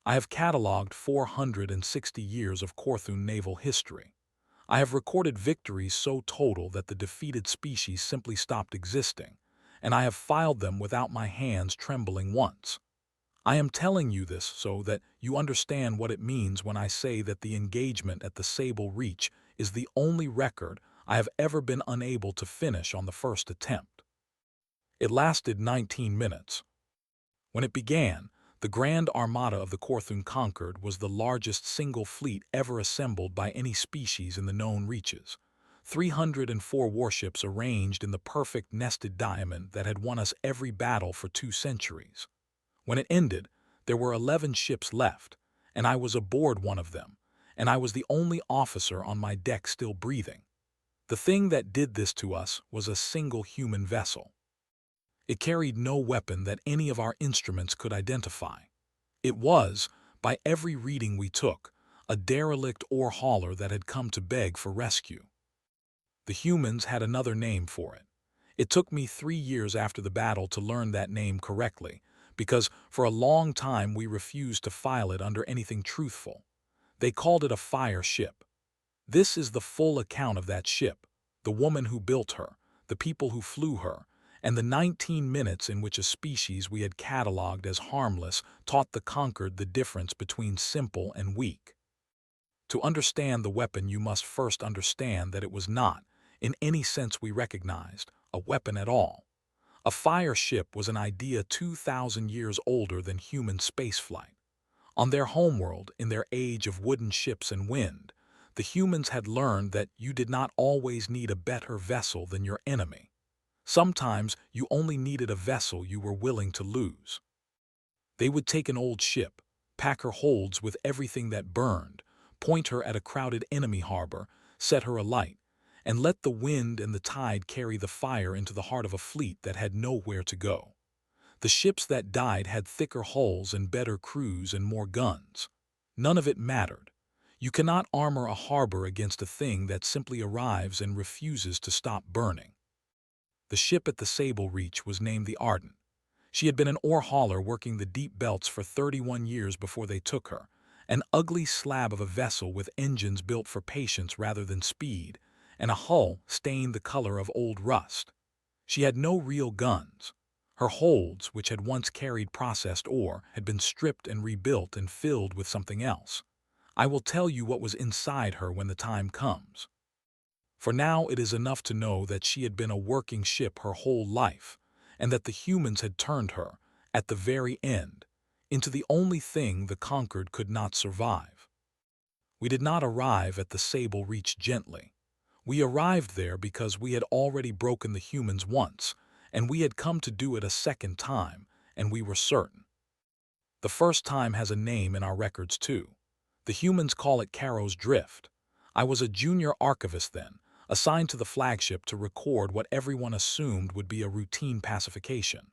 I have cataloged 460 years of Korthun naval history. I have recorded victories so total that the defeated species simply stopped existing, and I have filed them without my hands trembling once. I am telling you this so that you understand what it means when I say that the engagement at the Sable Reach is the only record I have ever been unable to finish on the first attempt. It lasted 19 minutes. When it began, the Grand Armada of the Korthun Concord was the largest single fleet ever assembled by any species in the known reaches. 304 warships arranged in the perfect nested diamond that had won us every battle for 2 centuries. When it ended, there were 11 ships left, and I was aboard one of them, and I was the only officer on my deck still breathing. The thing that did this to us was a single human vessel. It carried no weapon that any of our instruments could identify. It was, by every reading we took, a derelict ore hauler that had come to beg for rescue. The humans had another name for it. It took me 3 years after the battle to learn that name correctly, because for a long time we refused to file it under anything truthful. They called it a fire ship. This is the full account of that ship, the woman who built her, the people who flew her, and the 19 minutes in which a species we had catalogued as harmless taught the conquered the difference between simple and weak. To understand the weapon, you must first understand that it was not, in any sense we recognized, a weapon at all. A fire ship was an idea 2,000 years older than human spaceflight. On their homeworld, in their age of wooden ships and wind, the humans had learned that you did not always need a better vessel than your enemy. Sometimes you only needed a vessel you were willing to lose. They would take an old ship, pack her holds with everything that burned, point her at a crowded enemy harbor, set her alight, and let the wind and the tide carry the fire into the heart of a fleet that had nowhere to go. The ships that died had thicker hulls and better crews and more guns. None of it mattered. You cannot armor a harbor against a thing that simply arrives and refuses to stop burning. The ship at the Sable Reach was named the Ardent. She had been an ore hauler working the deep belts for 31 years before they took her, an ugly slab of a vessel with engines built for patience rather than speed, and a hull stained the color of old rust. She had no real guns. Her holds, which had once carried processed ore, had been stripped and rebuilt and filled with something else. I will tell you what was inside her when the time comes. For now it is enough to know that she had been a working ship her whole life, and that the humans had turned her, at the very end, into the only thing the conquered could not survive. We did not arrive at the Sable Reach gently. We arrived there because we had already broken the humans once, and we had come to do it a second time, and we were certain. The first time has a name in our records too. The humans call it Caro's Drift. I was a junior archivist then, assigned to the flagship to record what everyone assumed would be a routine pacification.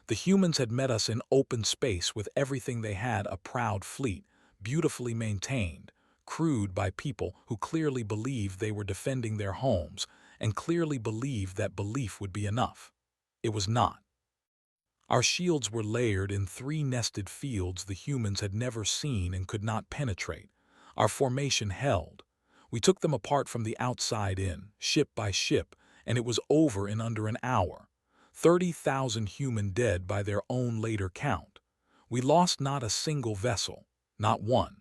The humans had met us in open space with everything they had: a proud fleet, beautifully maintained, crewed by people who clearly believed they were defending their homes and clearly believed that belief would be enough. It was not. Our shields were layered in 3 nested fields the humans had never seen and could not penetrate. Our formation held. We took them apart from the outside in, ship by ship, and it was over in under an hour. 30,000 human dead by their own later count. We lost not a single vessel, not one.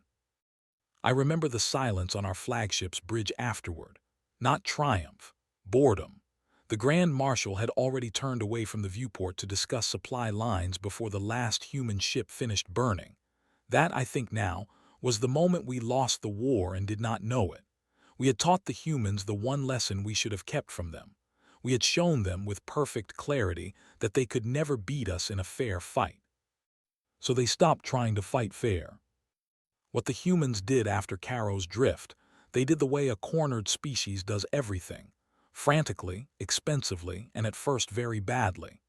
I remember the silence on our flagship's bridge afterward. Not triumph, boredom. The Grand Marshal had already turned away from the viewport to discuss supply lines before the last human ship finished burning. That, I think now, was the moment we lost the war and did not know it. We had taught the humans the one lesson we should have kept from them. We had shown them with perfect clarity that they could never beat us in a fair fight. So they stopped trying to fight fair. What the humans did after Caro's Drift, they did the way a cornered species does everything: frantically, expensively, and at first very badly.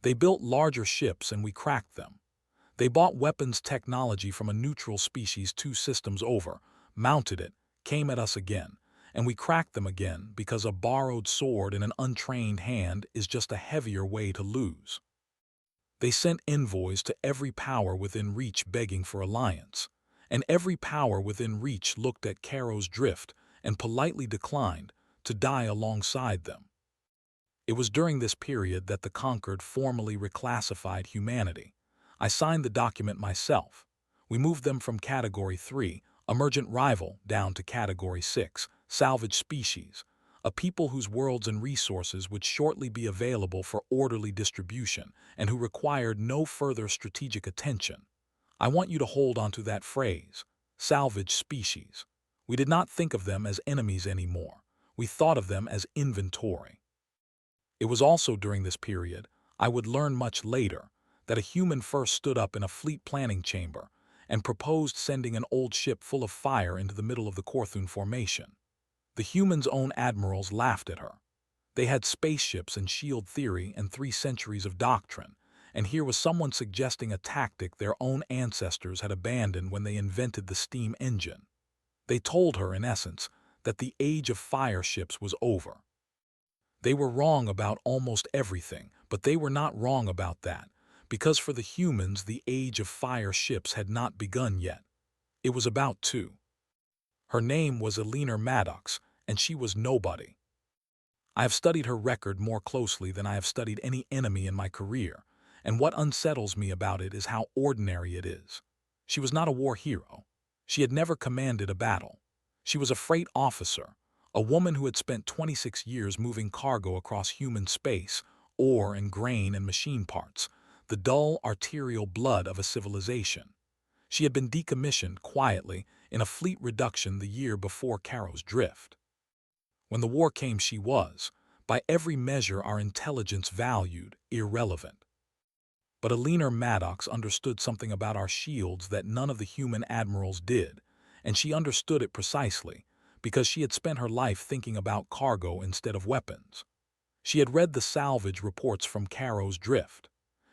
They built larger ships and we cracked them. They bought weapons technology from a neutral species 2 systems over, mounted it, came at us again, and we cracked them again because a borrowed sword in an untrained hand is just a heavier way to lose. They sent envoys to every power within reach begging for alliance, and every power within reach looked at Caro's drift and politely declined to die alongside them. It was during this period that the Conquered formally reclassified humanity. I signed the document myself. We moved them from Category 3, Emergent Rival, down to Category 6, Salvage Species, a people whose worlds and resources would shortly be available for orderly distribution and who required no further strategic attention. I want you to hold onto that phrase, salvage species. We did not think of them as enemies anymore. We thought of them as inventory. It was also during this period, I would learn much later, that a human first stood up in a fleet planning chamber and proposed sending an old ship full of fire into the middle of the Korthun formation. The humans' own admirals laughed at her. They had spaceships and shield theory and 3 centuries of doctrine, and here was someone suggesting a tactic their own ancestors had abandoned when they invented the steam engine. They told her, in essence, that the age of fire ships was over. They were wrong about almost everything, but they were not wrong about that, because for the humans the age of fire ships had not begun yet. It was about to. Her name was Eleanor Maddox, and she was nobody. I have studied her record more closely than I have studied any enemy in my career, and what unsettles me about it is how ordinary it is. She was not a war hero. She had never commanded a battle. She was a freight officer, a woman who had spent 26 years moving cargo across human space, ore and grain and machine parts, the dull arterial blood of a civilization. She had been decommissioned quietly in a fleet reduction the year before Caro's drift. When the war came, she was, by every measure our intelligence valued, irrelevant. But Eleanor Maddox understood something about our shields that none of the human admirals did, and she understood it precisely because she had spent her life thinking about cargo instead of weapons. She had read the salvage reports from Caro's drift.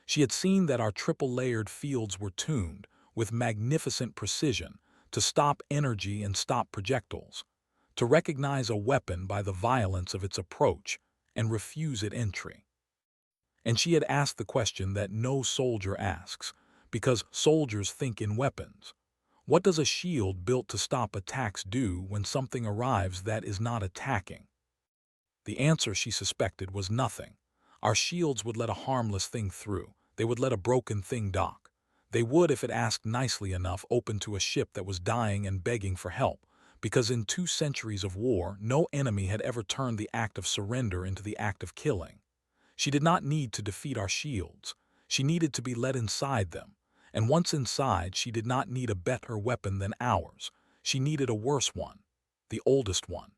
She had seen that our triple-layered fields were tuned, with magnificent precision, to stop energy and stop projectiles, to recognize a weapon by the violence of its approach and refuse it entry. And she had asked the question that no soldier asks, because soldiers think in weapons. What does a shield built to stop attacks do when something arrives that is not attacking? The answer, she suspected, was nothing. Our shields would let a harmless thing through. They would let a broken thing dock. They would, if it asked nicely enough, open to a ship that was dying and begging for help, because in 2 centuries of war, no enemy had ever turned the act of surrender into the act of killing. She did not need to defeat our shields. She needed to be let inside them. And once inside, she did not need a better weapon than ours. She needed a worse one, the oldest one.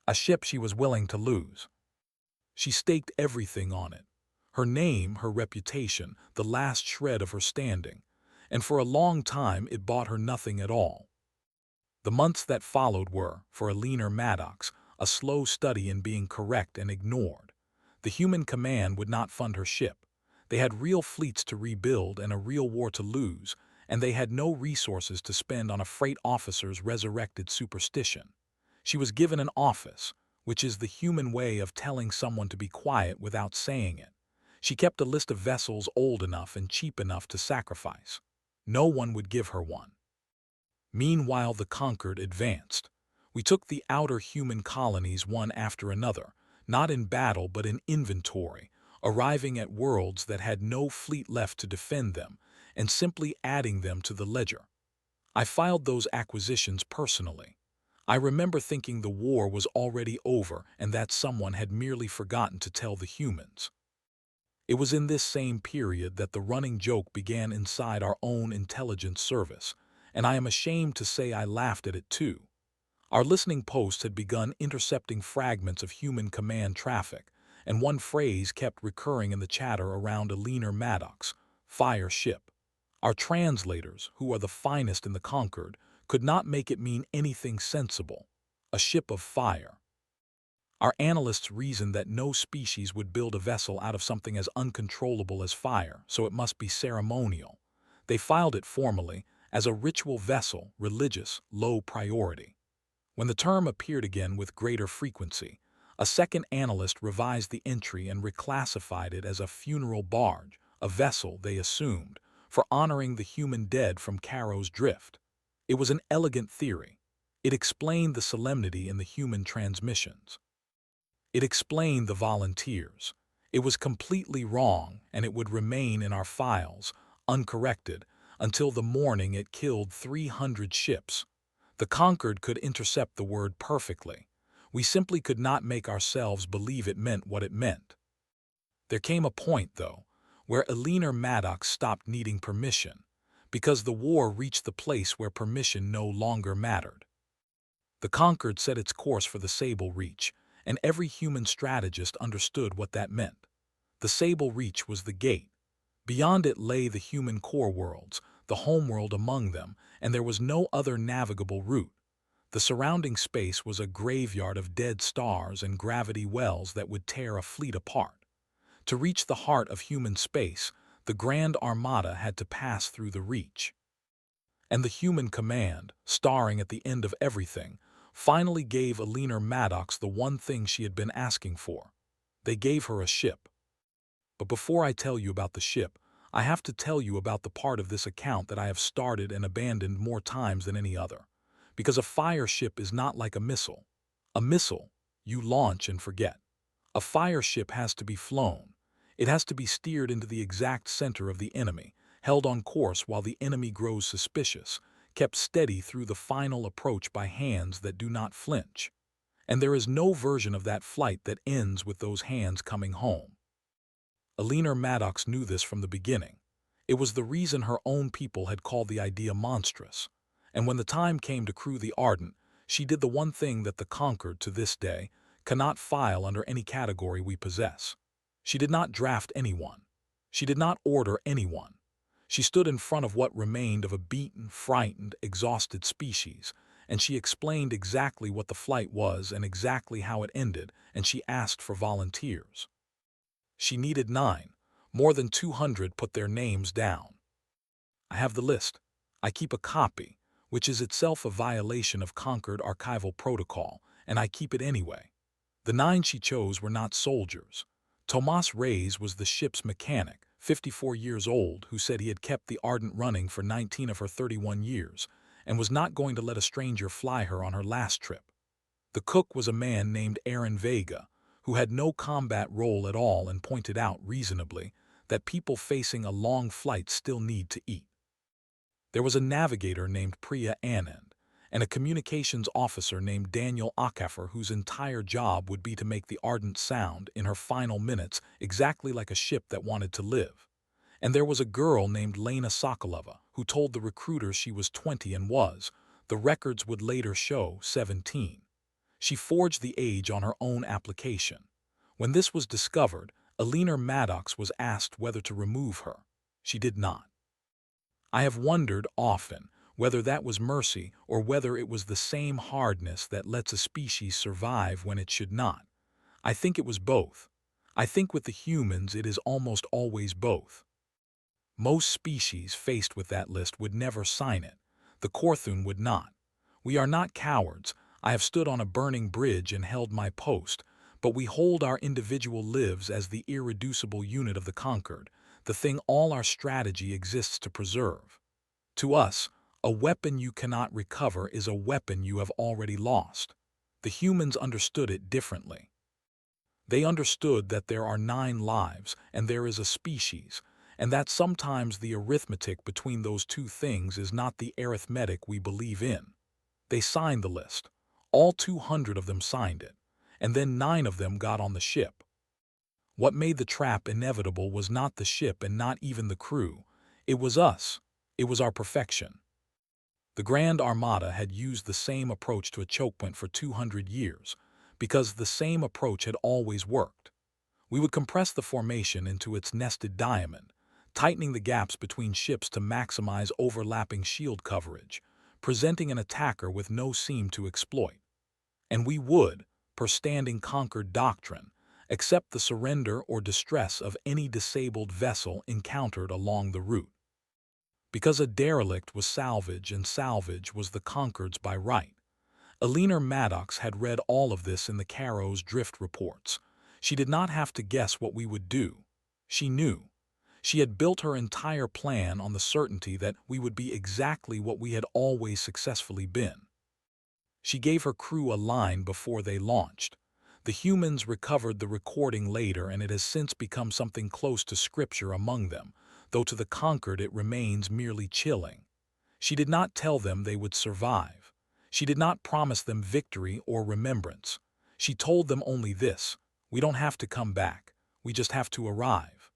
A ship she was willing to lose. She staked everything on it. Her name, her reputation, the last shred of her standing. And for a long time it bought her nothing at all. The months that followed were, for Eleanor Maddox, a slow study in being correct and ignored. The human command would not fund her ship. They had real fleets to rebuild and a real war to lose, and they had no resources to spend on a freight officer's resurrected superstition. She was given an office, which is the human way of telling someone to be quiet without saying it. She kept a list of vessels old enough and cheap enough to sacrifice. No one would give her one. Meanwhile, the Conquered advanced. We took the outer human colonies one after another, not in battle but in inventory, arriving at worlds that had no fleet left to defend them, and simply adding them to the ledger. I filed those acquisitions personally. I remember thinking the war was already over and that someone had merely forgotten to tell the humans. It was in this same period that the running joke began inside our own intelligence service, and I am ashamed to say I laughed at it too. Our listening posts had begun intercepting fragments of human command traffic, and one phrase kept recurring in the chatter around Eleanor Maddox, fire ship. Our translators, who are the finest in the Conquered, could not make it mean anything sensible. A ship of fire. Our analysts reasoned that no species would build a vessel out of something as uncontrollable as fire, so it must be ceremonial. They filed it formally as a ritual vessel, religious, low priority. When the term appeared again with greater frequency, a second analyst revised the entry and reclassified it as a funeral barge, a vessel, they assumed, for honoring the human dead from Caro's drift. It was an elegant theory. It explained the solemnity in the human transmissions. It explained the volunteers. It was completely wrong, and it would remain in our files, uncorrected, until the morning it killed 300 ships. The Concord could intercept the word perfectly. We simply could not make ourselves believe it meant what it meant. There came a point, though, where Eleanor Maddox stopped needing permission, because the war reached the place where permission no longer mattered. The Concord set its course for the Sable Reach, and every human strategist understood what that meant. The Sable Reach was the gate. Beyond it lay the human core worlds, the homeworld among them, and there was no other navigable route. The surrounding space was a graveyard of dead stars and gravity wells that would tear a fleet apart. To reach the heart of human space, the Grand Armada had to pass through the Reach. And the human command, starring at the end of everything, finally gave Eleanor Maddox the one thing she had been asking for. They gave her a ship. But before I tell you about the ship, I have to tell you about the part of this account that I have started and abandoned more times than any other. Because a fire ship is not like a missile. A missile, you launch and forget. A fire ship has to be flown. It has to be steered into the exact center of the enemy, held on course while the enemy grows suspicious, kept steady through the final approach by hands that do not flinch. And there is no version of that flight that ends with those hands coming home. Eleanor Maddox knew this from the beginning. It was the reason her own people had called the idea monstrous. And when the time came to crew the Ardent, she did the one thing that the Concord, to this day, cannot file under any category we possess. She did not draft anyone. She did not order anyone. She stood in front of what remained of a beaten, frightened, exhausted species, and she explained exactly what the flight was and exactly how it ended, and she asked for volunteers. She needed 9. More than 200 put their names down. I have the list. I keep a copy, which is itself a violation of Concord archival protocol, and I keep it anyway. The 9 she chose were not soldiers. Tomas Reyes was the ship's mechanic, 54 years old, who said he had kept the Ardent running for 19 of her 31 years, and was not going to let a stranger fly her on her last trip. The cook was a man named Aaron Vega, who had no combat role at all and pointed out, reasonably, that people facing a long flight still need to eat. There was a navigator named Priya Anand, and a communications officer named Daniel Akafer, whose entire job would be to make the Ardent sound, in her final minutes, exactly like a ship that wanted to live. And there was a girl named Lena Sokolova, who told the recruiters she was 20 and was, the records would later show, 17. She forged the age on her own application. When this was discovered, Eleanor Maddox was asked whether to remove her. She did not. I have wondered often whether that was mercy or whether it was the same hardness that lets a species survive when it should not. I think it was both. I think with the humans it is almost always both. Most species faced with that list would never sign it. The Corthun would not. We are not cowards. I have stood on a burning bridge and held my post, but we hold our individual lives as the irreducible unit of the conquered, the thing all our strategy exists to preserve. To us, a weapon you cannot recover is a weapon you have already lost. The humans understood it differently. They understood that there are 9 lives and there is a species, and that sometimes the arithmetic between those two things is not the arithmetic we believe in. They signed the list. All 200 of them signed it, and then 9 of them got on the ship. What made the trap inevitable was not the ship and not even the crew. It was us. It was our perfection. The Grand Armada had used the same approach to a choke point for 200 years, because the same approach had always worked. We would compress the formation into its nested diamond, tightening the gaps between ships to maximize overlapping shield coverage, presenting an attacker with no seam to exploit. And we would, per standing Concord doctrine, accept the surrender or distress of any disabled vessel encountered along the route. Because a derelict was salvage and salvage was the Concord's by right. Eleanor Maddox had read all of this in the Caro's drift reports. She did not have to guess what we would do. She knew. She had built her entire plan on the certainty that we would be exactly what we had always successfully been. She gave her crew a line before they launched. The humans recovered the recording later, and it has since become something close to scripture among them, though to the conquered it remains merely chilling. She did not tell them they would survive. She did not promise them victory or remembrance. She told them only this: we don't have to come back, we just have to arrive.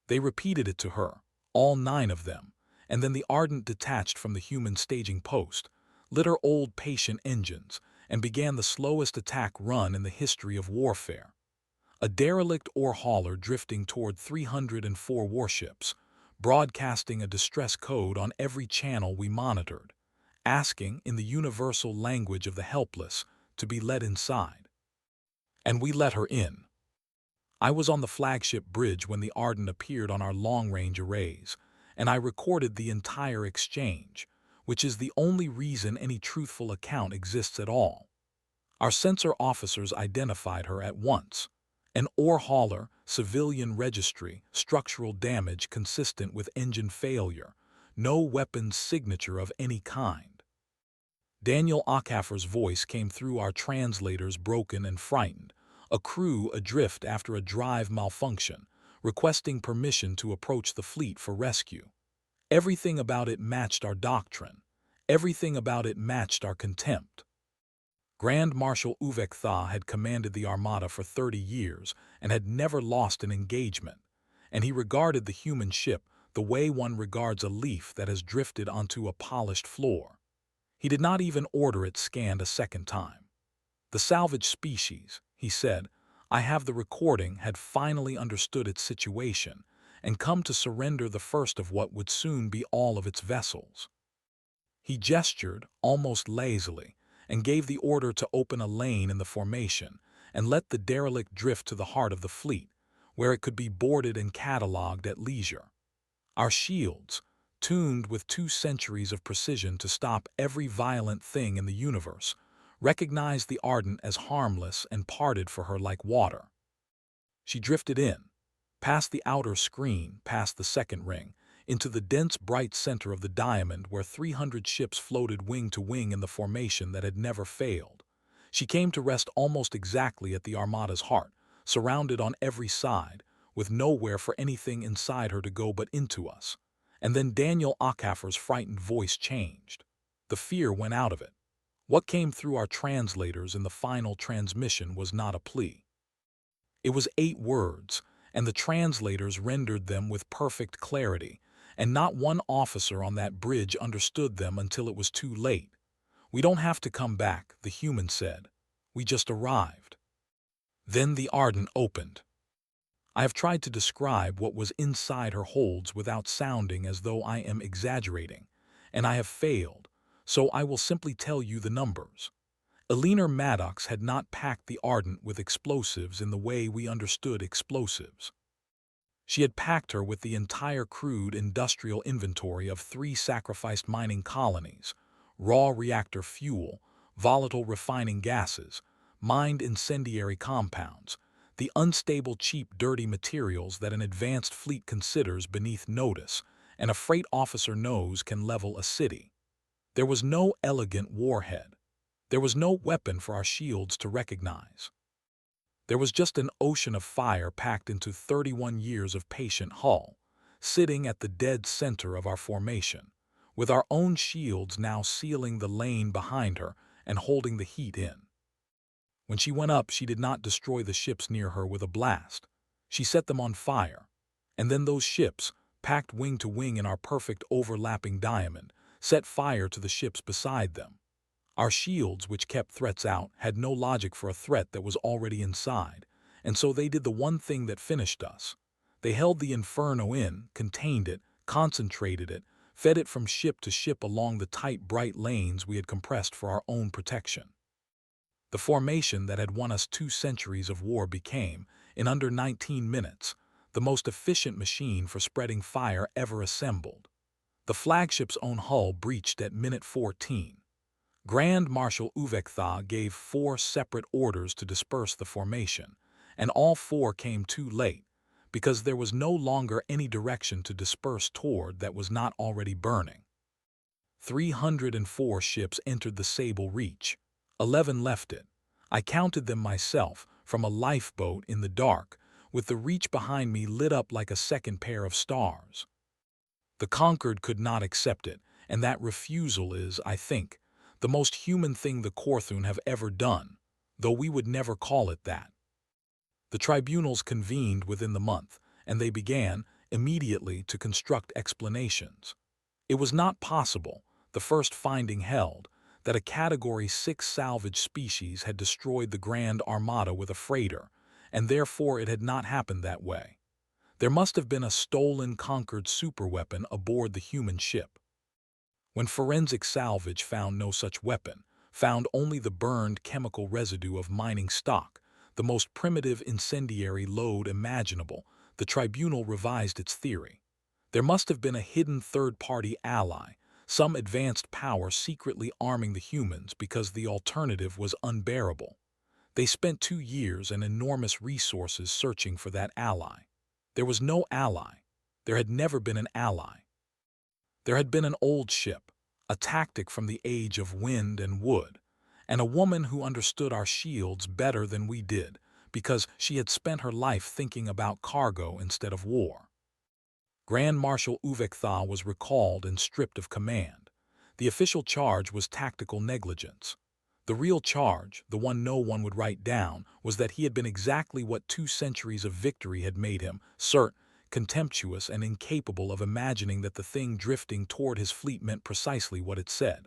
They repeated it to her, all 9 of them, and then the Ardent detached from the human staging post, lit her old patient engines, and began the slowest attack run in the history of warfare. A derelict ore hauler drifting toward 304 warships, broadcasting a distress code on every channel we monitored, asking, in the universal language of the helpless, to be let inside. And we let her in. I was on the flagship bridge when the Ardent appeared on our long-range arrays, and I recorded the entire exchange, which is the only reason any truthful account exists at all. Our sensor officers identified her at once. An ore hauler, civilian registry, structural damage consistent with engine failure, no weapons signature of any kind. Daniel Ockhaffer's voice came through our translators, broken and frightened, a crew adrift after a drive malfunction, requesting permission to approach the fleet for rescue. Everything about it matched our doctrine. Everything about it matched our contempt. Grand Marshal Uvek Tha had commanded the Armada for 30 years and had never lost an engagement, and he regarded the human ship the way one regards a leaf that has drifted onto a polished floor. He did not even order it scanned a second time. The salvage species, he said, I have the recording, had finally understood its situation and come to surrender the first of what would soon be all of its vessels. He gestured, almost lazily, and gave the order to open a lane in the formation and let the derelict drift to the heart of the fleet, where it could be boarded and catalogued at leisure. Our shields, tuned with 2 centuries of precision to stop every violent thing in the universe, recognized the Ardent as harmless and parted for her like water. She drifted in, past the outer screen, past the second ring, into the dense, bright center of the diamond where 300 ships floated wing to wing in the formation that had never failed. She came to rest almost exactly at the Armada's heart, surrounded on every side, with nowhere for anything inside her to go but into us. And then Daniel Ockhaffer's frightened voice changed. The fear went out of it. What came through our translators in the final transmission was not a plea. It was 8 words, and the translators rendered them with perfect clarity, and not one officer on that bridge understood them until it was too late. We don't have to come back, the human said. We just arrived. Then the Ardent opened. I have tried to describe what was inside her holds without sounding as though I am exaggerating, and I have failed, so I will simply tell you the numbers. Eleanor Maddox had not packed the Ardent with explosives in the way we understood explosives. She had packed her with the entire crude industrial inventory of 3 sacrificed mining colonies, raw reactor fuel, volatile refining gases, mined incendiary compounds, the unstable, cheap, dirty materials that an advanced fleet considers beneath notice and a freight officer knows can level a city. There was no elegant warhead. There was no weapon for our shields to recognize. There was just an ocean of fire packed into 31 years of patient hull, sitting at the dead center of our formation, with our own shields now sealing the lane behind her and holding the heat in. When she went up, she did not destroy the ships near her with a blast. She set them on fire, and then those ships, packed wing to wing in our perfect overlapping diamond, set fire to the ships beside them. Our shields, which kept threats out, had no logic for a threat that was already inside, and so they did the one thing that finished us. They held the inferno in, contained it, concentrated it, fed it from ship to ship along the tight, bright lanes we had compressed for our own protection. The formation that had won us 2 centuries of war became, in under 19 minutes, the most efficient machine for spreading fire ever assembled. The flagship's own hull breached at minute 14. Grand Marshal Uvek Tha gave 4 separate orders to disperse the formation, and all 4 came too late, because there was no longer any direction to disperse toward that was not already burning. 304 ships entered the Sable Reach. 11 left it. I counted them myself from a lifeboat in the dark, with the reach behind me lit up like a second pair of stars. The conquered could not accept it, and that refusal is, I think, the most human thing the Korthun have ever done, though we would never call it that. The tribunals convened within the month, and they began, immediately, to construct explanations. It was not possible, the first finding held, that a Category 6 salvage species had destroyed the Grand Armada with a freighter, and therefore it had not happened that way. There must have been a stolen, conquered superweapon aboard the human ship. When forensic salvage found no such weapon, found only the burned chemical residue of mining stock, the most primitive incendiary load imaginable, the tribunal revised its theory. There must have been a hidden third-party ally, some advanced power secretly arming the humans because the alternative was unbearable. They spent 2 years and enormous resources searching for that ally. There was no ally. There had never been an ally. There had been an old ship, a tactic from the age of wind and wood, and a woman who understood our shields better than we did because she had spent her life thinking about cargo instead of war. Grand Marshal Uvekthah was recalled and stripped of command. The official charge was tactical negligence. The real charge, the one no one would write down, was that he had been exactly what 2 centuries of victory had made him, contemptuous and incapable of imagining that the thing drifting toward his fleet meant precisely what it said.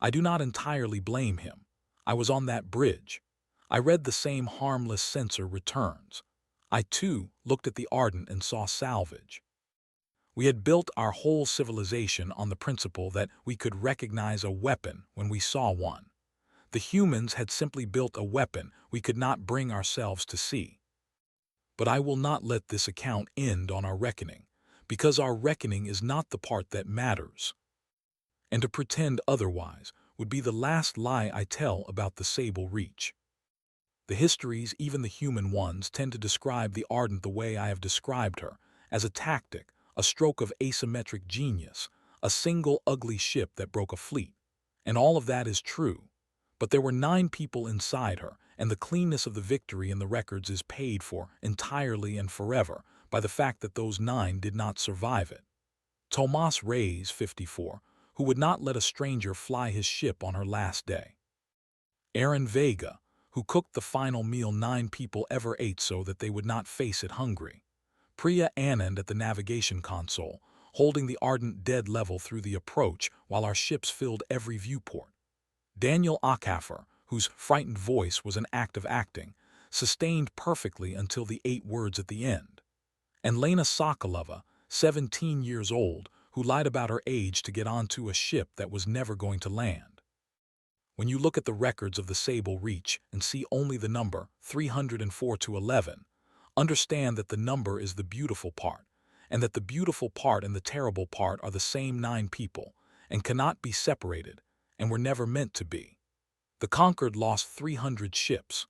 I do not entirely blame him. I was on that bridge. I read the same harmless censor returns. I, too, looked at the Ardent and saw salvage. We had built our whole civilization on the principle that we could recognize a weapon when we saw one. The humans had simply built a weapon we could not bring ourselves to see. But I will not let this account end on our reckoning, because our reckoning is not the part that matters. And to pretend otherwise would be the last lie I tell about the Sable Reach. The histories, even the human ones, tend to describe the Ardent the way I have described her, as a tactic, a stroke of asymmetric genius, a single ugly ship that broke a fleet. And all of that is true. But there were 9 people inside her, and the cleanness of the victory in the records is paid for entirely and forever by the fact that those 9 did not survive it. Tomas Reyes, 54, who would not let a stranger fly his ship on her last day. Aaron Vega, who cooked the final meal 9 people ever ate so that they would not face it hungry. Priya Anand at the navigation console, holding the Ardent dead level through the approach while our ships filled every viewport. Daniel Akafer, whose frightened voice was an act of acting, sustained perfectly until the 8 words at the end. And Lena Sokolova, 17 years old, who lied about her age to get onto a ship that was never going to land. When you look at the records of the Sable Reach and see only the number 304 to 11, understand that the number is the beautiful part, and that the beautiful part and the terrible part are the same 9 people, and cannot be separated, and were never meant to be. The conquered lost 300 ships.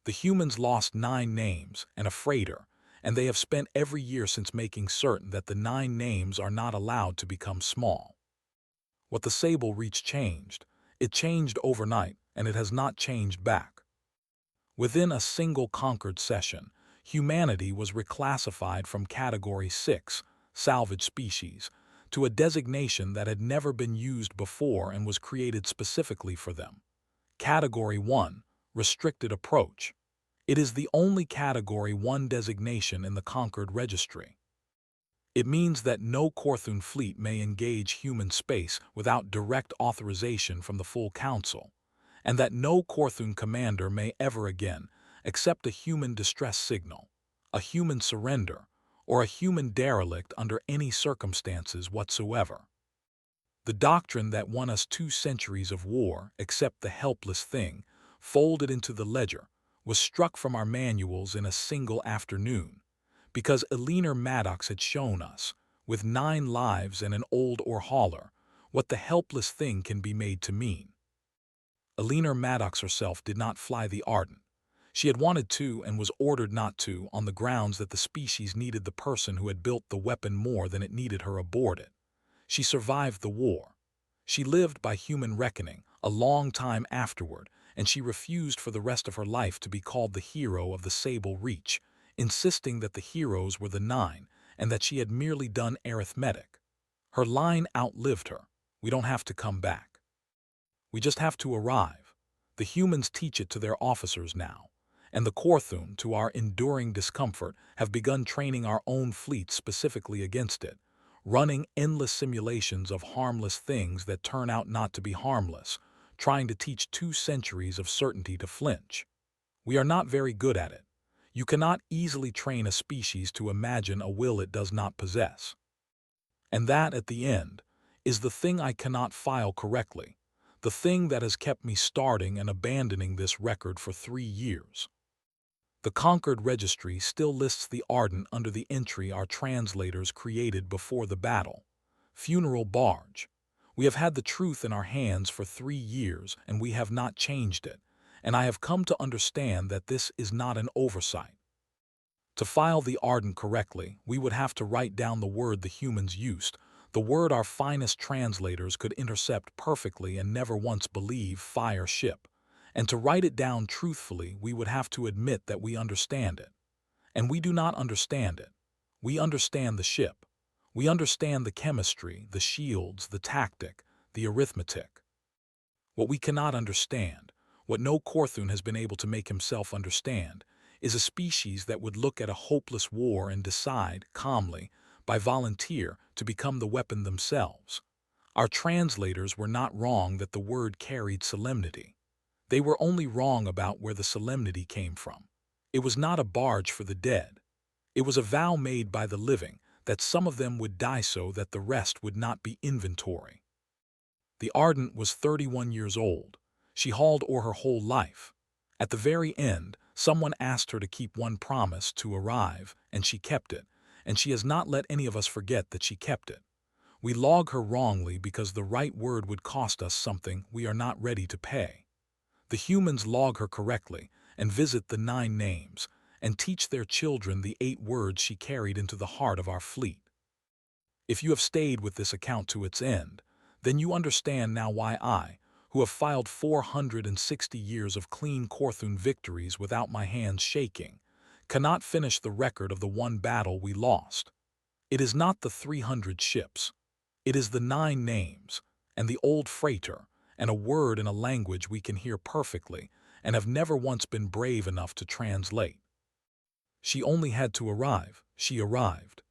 The humans lost 9 names and a freighter, and they have spent every year since making certain that the 9 names are not allowed to become small. What the Sable Reach changed, it changed overnight, and it has not changed back. Within a single conquered session, humanity was reclassified from Category 6, salvage species, to a designation that had never been used before and was created specifically for them. Category 1, restricted approach. It is the only Category 1 designation in the conquered registry. It means that no Korthun fleet may engage human space without direct authorization from the full council, and that no Korthun commander may ever again accept a human distress signal, a human surrender, or a human derelict under any circumstances whatsoever. The doctrine that won us 2 centuries of war, except the helpless thing, folded into the ledger, was struck from our manuals in a single afternoon, because Eleanor Maddox had shown us, with 9 lives and an old hauler, what the helpless thing can be made to mean. Eleanor Maddox herself did not fly the Ardent. She had wanted to and was ordered not to on the grounds that the species needed the person who had built the weapon more than it needed her aboard it. She survived the war. She lived by human reckoning a long time afterward, and she refused for the rest of her life to be called the hero of the Sable Reach, insisting that the heroes were the Nine and that she had merely done arithmetic. Her line outlived her. We don't have to come back. We just have to arrive. The humans teach it to their officers now, and the Korthun, to our enduring discomfort, have begun training our own fleet specifically against it, running endless simulations of harmless things that turn out not to be harmless, trying to teach 2 centuries of certainty to flinch. We are not very good at it. You cannot easily train a species to imagine a will it does not possess. And that, at the end, is the thing I cannot file correctly, the thing that has kept me starting and abandoning this record for 3 years. The Concord Registry still lists the Ardent under the entry our translators created before the battle. Funeral barge. We have had the truth in our hands for 3 years and we have not changed it, and I have come to understand that this is not an oversight. To file the Ardent correctly, we would have to write down the word the humans used, the word our finest translators could intercept perfectly and never once believe fire ship. And to write it down truthfully, we would have to admit that we understand it. And we do not understand it. We understand the ship. We understand the chemistry, the shields, the tactic, the arithmetic. What we cannot understand, what no Korthun has been able to make himself understand, is a species that would look at a hopeless war and decide, calmly, by volunteer, to become the weapon themselves. Our translators were not wrong that the word carried solemnity. They were only wrong about where the solemnity came from. It was not a barge for the dead. It was a vow made by the living that some of them would die so that the rest would not be inventory. The Ardent was 31 years old. She hauled oar her whole life. At the very end, someone asked her to keep one promise to arrive, and she kept it, and she has not let any of us forget that she kept it. We log her wrongly because the right word would cost us something we are not ready to pay. The humans log her correctly and visit the 9 names and teach their children the 8 words she carried into the heart of our fleet. If you have stayed with this account to its end, then you understand now why I, who have filed 460 years of clean Korthun victories without my hands shaking, cannot finish the record of the one battle we lost. It is not the 300 ships. It is the 9 names, and the old freighter, and a word in a language we can hear perfectly and have never once been brave enough to translate. She only had to arrive. She arrived.